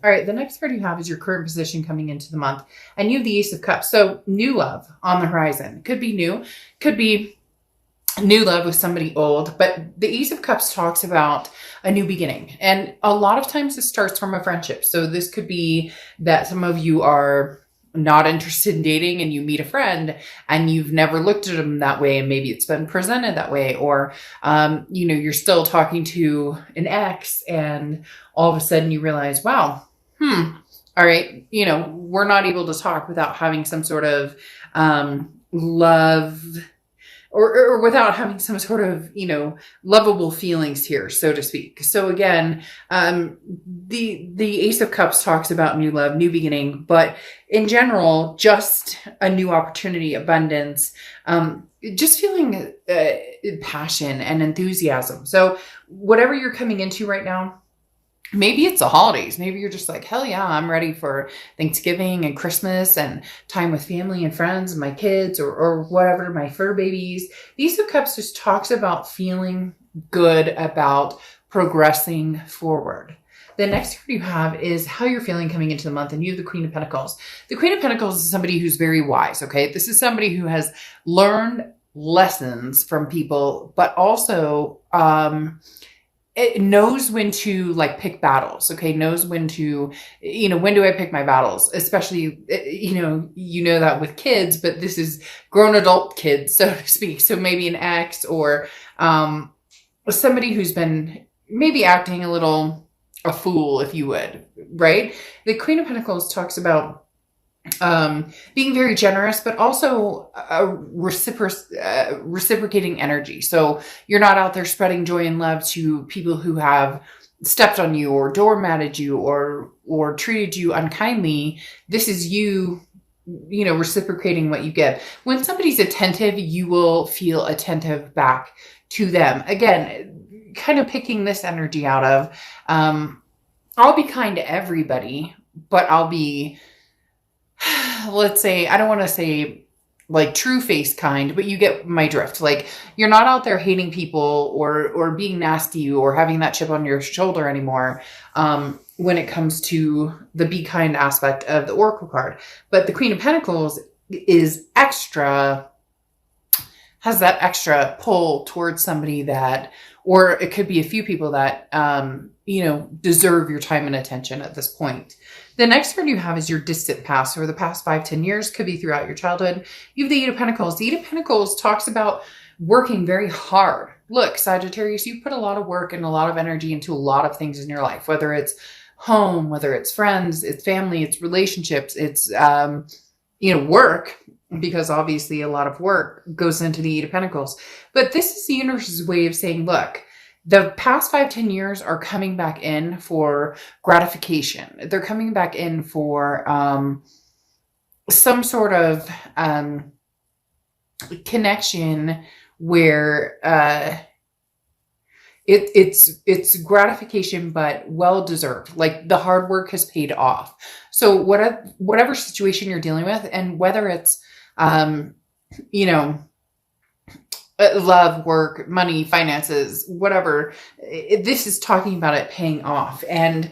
All right, the next card you have is your current position coming into the month, and you have the Ace of Cups. So new love on the horizon. Could be new, could be new love with somebody old, but the Ace of Cups talks about a new beginning. And a lot of times it starts from a friendship. So this could be that some of you are not interested in dating and you meet a friend and you've never looked at them that way, and maybe it's been presented that way, or you're still talking to an ex and all of a sudden you realize, wow, all right, we're not able to talk without having some sort of love, or without having some sort of, lovable feelings here, so to speak. So again, the Ace of Cups talks about new love, new beginning, but in general, just a new opportunity, abundance, just feeling passion and enthusiasm. So whatever you're coming into right now, maybe it's the holidays. Maybe you're just like, hell yeah, I'm ready for Thanksgiving and Christmas and time with family and friends and my kids or whatever, my fur babies. The Ace of Cups just talks about feeling good about progressing forward. The next card you have is how you're feeling coming into the month, and you have the Queen of Pentacles. The Queen of Pentacles is somebody who's very wise, okay? This is somebody who has learned lessons from people, but also it knows when to pick battles, okay? Knows when to, when do I pick my battles? Especially, that with kids, but this is grown adult kids, so to speak. So maybe an ex or somebody who's been maybe acting a fool, if you would, right? The Queen of Pentacles talks about being very generous, but also reciprocating energy. So you're not out there spreading joy and love to people who have stepped on you or doormatted you or treated you unkindly. This is you reciprocating what you give. When somebody's attentive, you will feel attentive back to them. Again, kind of picking this energy out of, I'll be kind to everybody, but I'll be, let's say, I don't want to say true face kind, but you get my drift. You're not out there hating people or being nasty or having that chip on your shoulder anymore when it comes to the be kind aspect of the Oracle card. But the Queen of Pentacles is has that extra pull towards somebody that, or it could be a few people that, deserve your time and attention at this point. The next card you have is your distant past, or the past 5-10 years, could be throughout your childhood. You have the Eight of Pentacles. The Eight of Pentacles talks about working very hard. Look, Sagittarius, you put a lot of work and a lot of energy into a lot of things in your life, whether it's home, whether it's friends, it's family, it's relationships, it's, work, because obviously a lot of work goes into the Eight of Pentacles. But this is the universe's way of saying, look, the past 5-10 years are coming back in for gratification. They're coming back in for some sort of connection where it's gratification, but well deserved. The hard work has paid off. So whatever situation you're dealing with, and whether it's love, work, money, finances, whatever, this is talking about it paying off, and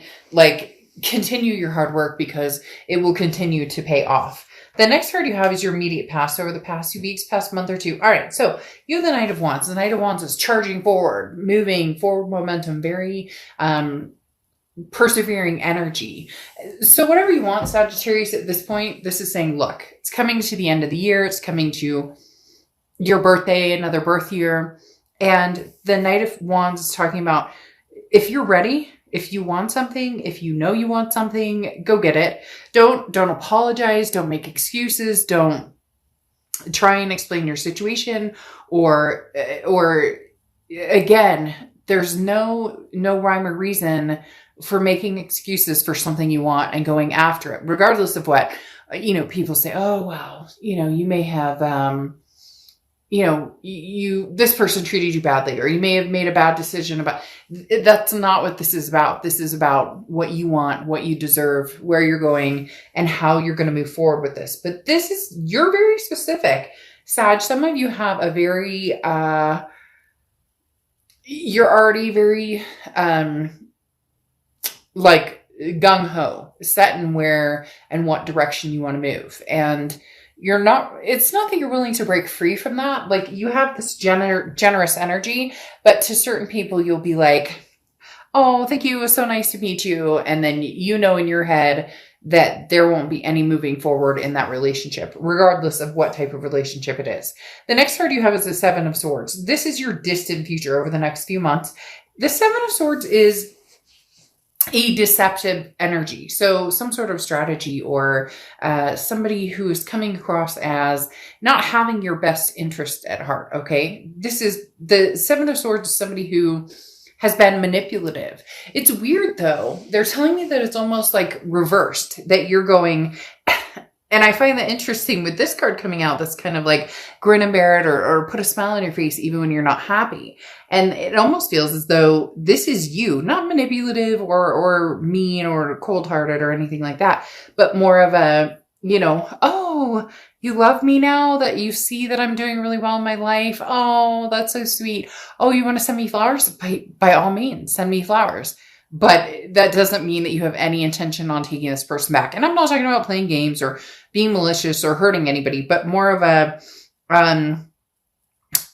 continue your hard work because it will continue to pay off. The next card you have is your immediate past, over the past 2 weeks, past month or two. All right. So you have the Knight of Wands. The Knight of Wands is charging forward, moving forward momentum, very, persevering energy. So whatever you want, Sagittarius, at this point, this is saying, look, it's coming to the end of the year. It's coming to your birthday, another birth year. And the Knight of Wands is talking about, if you're ready, if you want something, if you know you want something, go get it. Don't apologize. Don't make excuses. Don't try and explain your situation, or again, therethere's no rhyme or reason for making excuses for something you want and going after it, regardless of what, people say, oh, well, you may have, this person treated you badly, or you may have made a bad decision about. That's not what this is about. This is about what you want, what you deserve, where you're going, and how you're going to move forward with this. But you're very specific, Sag. Some of you have a very, you're already very, gung-ho, set in where and what direction you want to move. And it's not that you're willing to break free from that. Like, you have this generous energy, but to certain people, you'll be like, oh, thank you. It was so nice to meet you. And then you know in your head that there won't be any moving forward in that relationship, regardless of what type of relationship it is. The next card you have is the Seven of Swords. This is your distant future over the next few months. The Seven of Swords is a deceptive energy. So some sort of strategy, or somebody who is coming across as not having your best interest at heart. Okay. This is the Seven of Swords is somebody who has been manipulative. It's weird though. They're telling me that it's almost like reversed, that you're going, and I find that interesting with this card coming out, that's kind of like grin and bear it, or put a smile on your face even when you're not happy. And it almost feels as though this is you, not manipulative or mean or cold-hearted or anything like that, but more of a, oh, you love me now that you see that I'm doing really well in my life. Oh, that's so sweet. Oh, you want to send me flowers? By all means, send me flowers. But that doesn't mean that you have any intention on taking this person back. And I'm not talking about playing games or being malicious or hurting anybody, but more of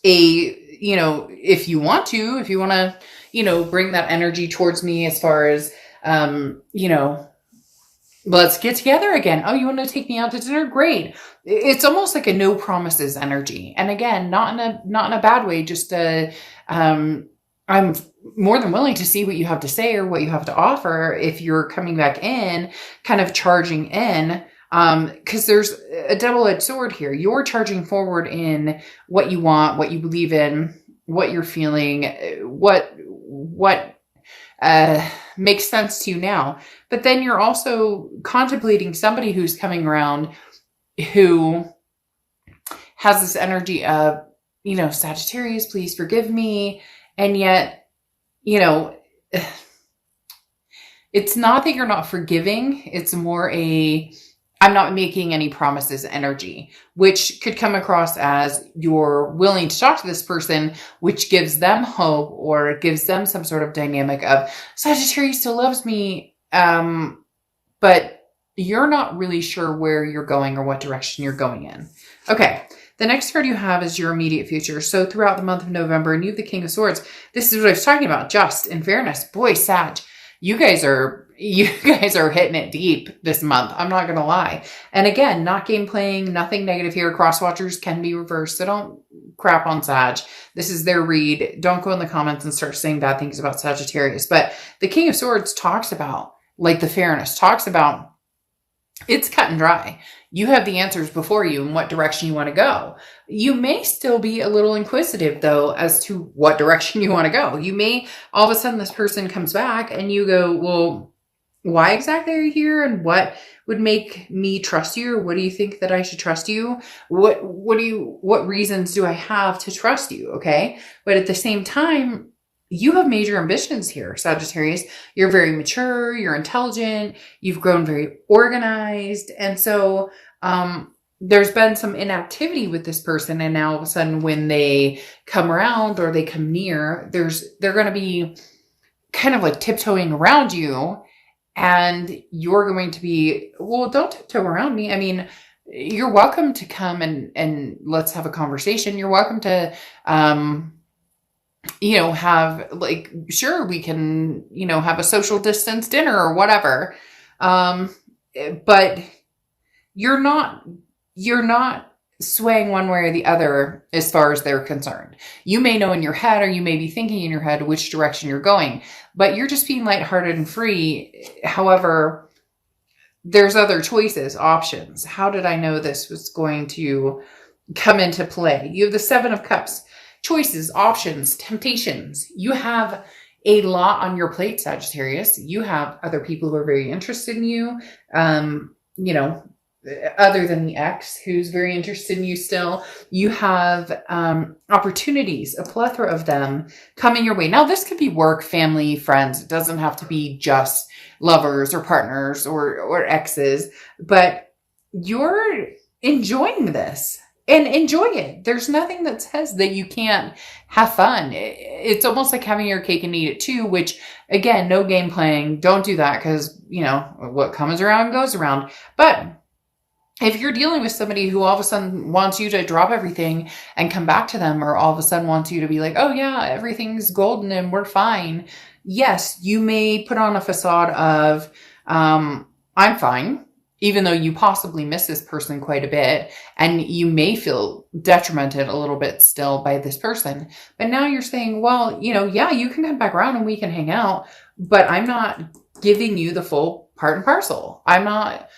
if you want to, bring that energy towards me as far as, let's get together again. Oh, you want to take me out to dinner? Great. It's almost like a no promises energy. And again, not in a bad way, just I'm more than willing to see what you have to say or what you have to offer if you're coming back in, kind of charging in. Because there's a double-edged sword here. You're charging forward in what you want, what you believe in, what you're feeling, what makes sense to you now. But then you're also contemplating somebody who's coming around who has this energy of, Sagittarius, please forgive me. And yet, it's not that you're not forgiving. It's more I'm not making any promises energy, which could come across as you're willing to talk to this person, which gives them hope or gives them some sort of dynamic of Sagittarius still loves me. But you're not really sure where you're going or what direction you're going in. Okay. The next card you have is your immediate future. So throughout the month of November, and you have the King of Swords. This is what I was talking about. Just in fairness, boy, Sag, you guys are hitting it deep this month. I'm not going to lie. And again, not game playing, nothing negative here. Cross watchers can be reversed. So don't crap on Sag. This is their read. Don't go in the comments and start saying bad things about Sagittarius. But the King of Swords talks about, like the fairness, talks about it's cut and dry. You have the answers before you and what direction you want to go. You may still be a little inquisitive though, as to what direction you want to go. You may, all of a sudden this person comes back and you go, well, why exactly are you here? And what would make me trust you? Or what do you think that I should trust you? What reasons do I have to trust you? Okay. But at the same time, you have major ambitions here, Sagittarius. You're very mature, you're intelligent, you've grown very organized. And so there's been some inactivity with this person. And now all of a sudden when they come around or they come near, they're going to be kind of like tiptoeing around you. And you're going to be, well, don't tiptoe around me. I mean, you're welcome to come and let's have a conversation. You're welcome to, have like, sure, we can, have a social distance dinner or whatever. But you're not swaying one way or the other as far as they're concerned. You may know in your head, or you may be thinking in your head which direction you're going, but you're just being lighthearted and free. However, there's other choices, options. How did I know this was going to come into play? You have the Seven of Cups. Choices, options, temptations. You have a lot on your plate, Sagittarius. You have other people who are very interested in you, other than the ex who's very interested in you still. You have opportunities, a plethora of them coming your way. Now, this could be work, family, friends. It doesn't have to be just lovers or partners or exes, but you're enjoying this. and enjoy it. There's nothing that says that you can't have fun. It's almost like having your cake and eat it too, which again, no game playing. Don't do that because, what comes around goes around. But if you're dealing with somebody who all of a sudden wants you to drop everything and come back to them, or all of a sudden wants you to be like, oh yeah, everything's golden and we're fine. Yes, you may put on a facade of, I'm fine, even though you possibly miss this person quite a bit, and you may feel detrimented a little bit still by this person. But now you're saying, well, yeah, you can come back around and we can hang out, but I'm not giving you the full part and parcel. I'm not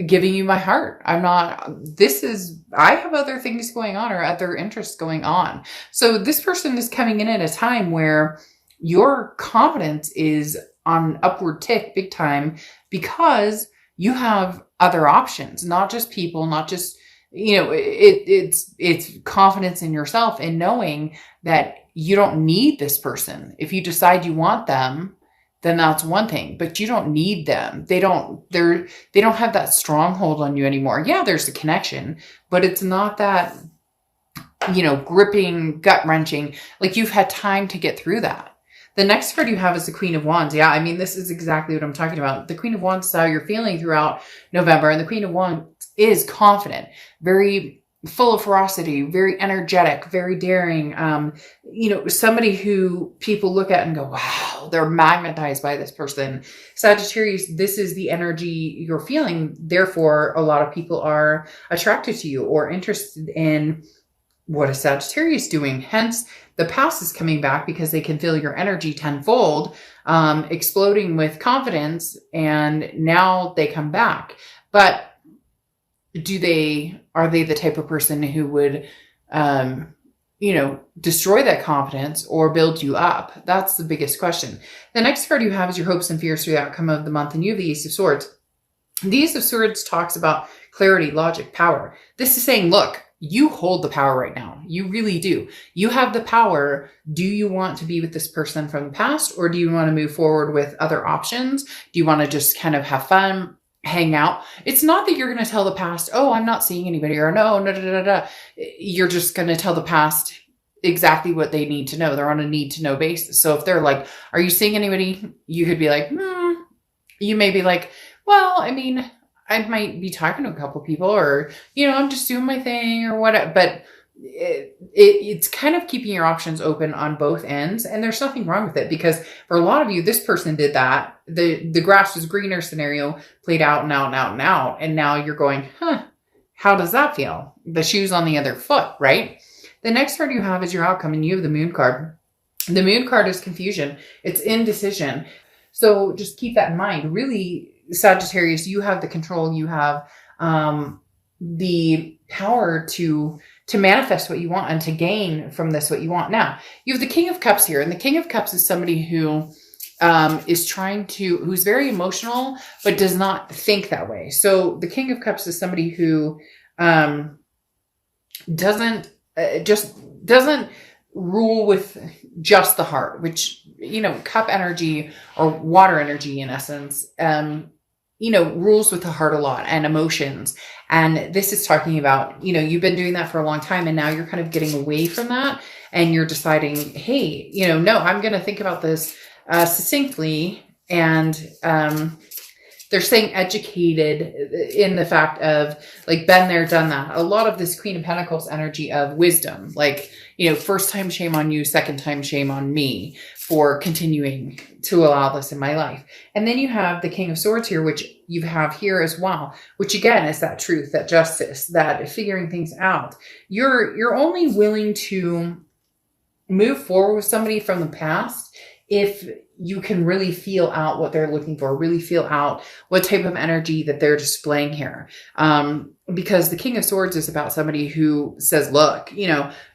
giving you my heart. I have other things going on or other interests going on. So this person is coming in at a time where your confidence is on upward tick big time, because you have other options, not just people, not just, it's confidence in yourself and knowing that you don't need this person. If you decide you want them, then that's one thing, but you don't need them. They don't have that stronghold on you anymore. Yeah, there's a connection, but it's not that, gripping, gut wrenching. Like, you've had time to get through that. The next card you have is the Queen of Wands. Yeah, I mean, this is exactly what I'm talking about. The Queen of Wands is how you're feeling throughout November. And the Queen of Wands is confident, very full of ferocity, very energetic, very daring. Somebody who people look at and go, wow, they're magnetized by this person. Sagittarius, this is the energy you're feeling. Therefore, a lot of people are attracted to you or interested in what is Sagittarius doing. Hence, the past is coming back because they can feel your energy tenfold, exploding with confidence, and now they come back. But are they the type of person who would, destroy that confidence or build you up? That's the biggest question. The next card you have is your hopes and fears through the outcome of the month, and you have the Ace of Swords. The Ace of Swords talks about clarity, logic, power. This is saying, look, you hold the power right now. You really do. You have the power. Do you want to be with this person from the past, or do you want to move forward with other options? Do you want to just kind of have fun, hang out? It's not that you're going to tell the past, oh, I'm not seeing anybody, or no. You're just going to tell the past exactly what they need to know. They're on a need to know basis. So if they're like, are you seeing anybody? You could be like, you may be like, well, I mean, I might be talking to a couple people, or, I'm just doing my thing or whatever. But it's kind of keeping your options open on both ends. And there's nothing wrong with it, because for a lot of you, this person did that. The grass was greener scenario played out and out and out and out. And now you're going, how does that feel? The shoe's on the other foot, right? The next card you have is your outcome, and you have the Moon card. The Moon card is confusion. It's indecision. So just keep that in mind. Really, Sagittarius, you have the control. You have the power to manifest what you want and to gain from this what you want. Now, you have the King of Cups here, and the King of Cups is somebody who who's very emotional, but does not think that way. So the King of Cups is somebody who doesn't rule with just the heart, which, cup energy or water energy in essence, rules with the heart a lot, and emotions. And this is talking about, you've been doing that for a long time, and now you're kind of getting away from that, and you're deciding, hey, no, I'm going to think about this succinctly. And they're saying educated in the fact of, like, been there, done that. A lot of this Queen of Pentacles energy of wisdom, like, first time shame on you, second time shame on me for continuing to allow this in my life. And then you have the King of Swords here, which you have here as well, which again is that truth, that justice, that figuring things out. You're only willing to move forward with somebody from the past if you can really feel out what they're looking for, really feel out what type of energy that they're displaying here. Because the King of Swords is about somebody who says, look,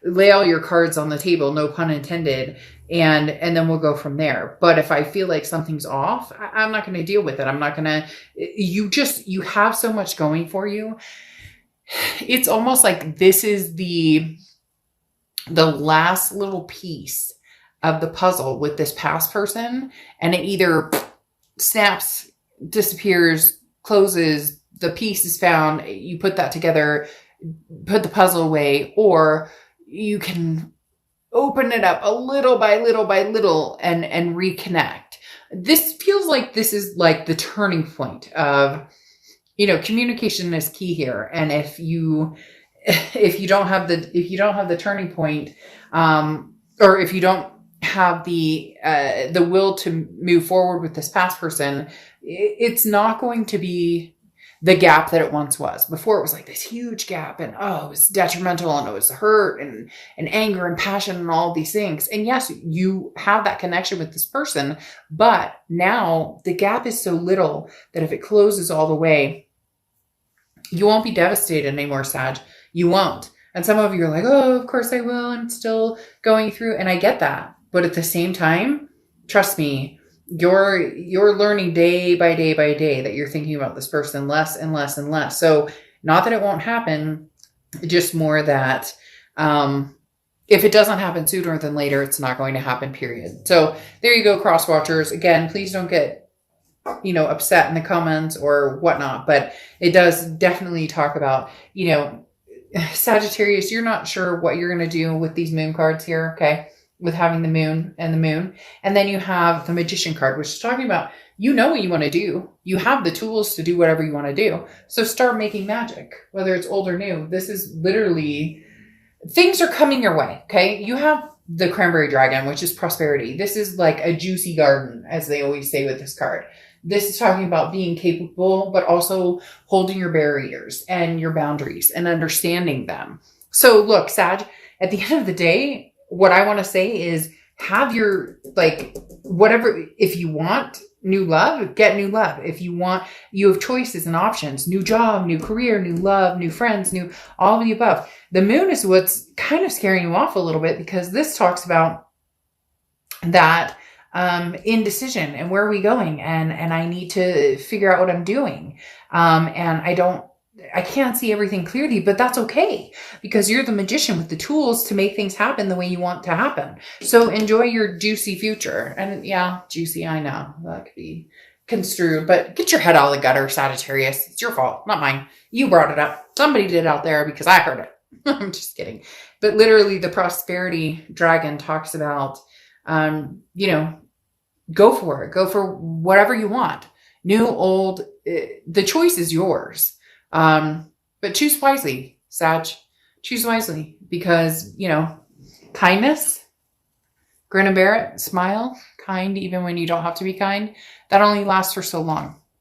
lay all your cards on the table, no pun intended, and then we'll go from there. But if I feel like something's off, I'm not going to deal with it. I'm not going to, you have so much going for you. It's almost like this is the last little piece of the puzzle with this past person, and it either snaps, disappears, closes, the piece is found, you put that together, put the puzzle away, or you can open it up a little by little by little and reconnect. This feels like this is like the turning point of, communication is key here. And if you don't have the turning point, or if you don't have the will to move forward with this past person, it's not going to be the gap that it once was. Before, it was like this huge gap, and it was detrimental, and it was hurt and anger and passion and all these things. And yes, you have that connection with this person, but now the gap is so little that if it closes all the way, you won't be devastated anymore, Sag. You won't. And some of you are like, oh, of course I will. I'm still going through. And I get that. But at the same time, trust me, you're learning day by day by day that you're thinking about this person less and less and less. So not that it won't happen, just more that if it doesn't happen sooner than later, it's not going to happen, period. So there you go, cross watchers. Again, please don't get upset in the comments or whatnot, but it does definitely talk about, Sagittarius, you're not sure what you're going to do with these moon cards here. Okay. With having the moon. And then you have the Magician card, which is talking about, what you want to do. You have the tools to do whatever you want to do. So start making magic, whether it's old or new. This is literally, things are coming your way. Okay. You have the Cranberry Dragon, which is prosperity. This is like a juicy garden, as they always say with this card. This is talking about being capable, but also holding your barriers and your boundaries and understanding them. So look, Sag, at the end of the day, what I want to say is have your, whatever, if you want new love, get new love. If you want, you have choices and options, new job, new career, new love, new friends, new, all of the above. The moon is what's kind of scaring you off a little bit, because this talks about that indecision and where are we going? And I need to figure out what I'm doing. And I can't see everything clearly, but that's okay, because you're the magician with the tools to make things happen the way you want to happen. So enjoy your juicy future. And yeah, juicy, I know that could be construed, but get your head out of the gutter, Sagittarius. It's your fault, not mine. You brought it up. Somebody did out there because I heard it. I'm just kidding. But literally the prosperity dragon talks about, go for it. Go for whatever you want. New, old, the choice is yours. But choose wisely, Sag. Choose wisely, because, kindness, grin and bear it, smile, kind even when you don't have to be kind, that only lasts for so long.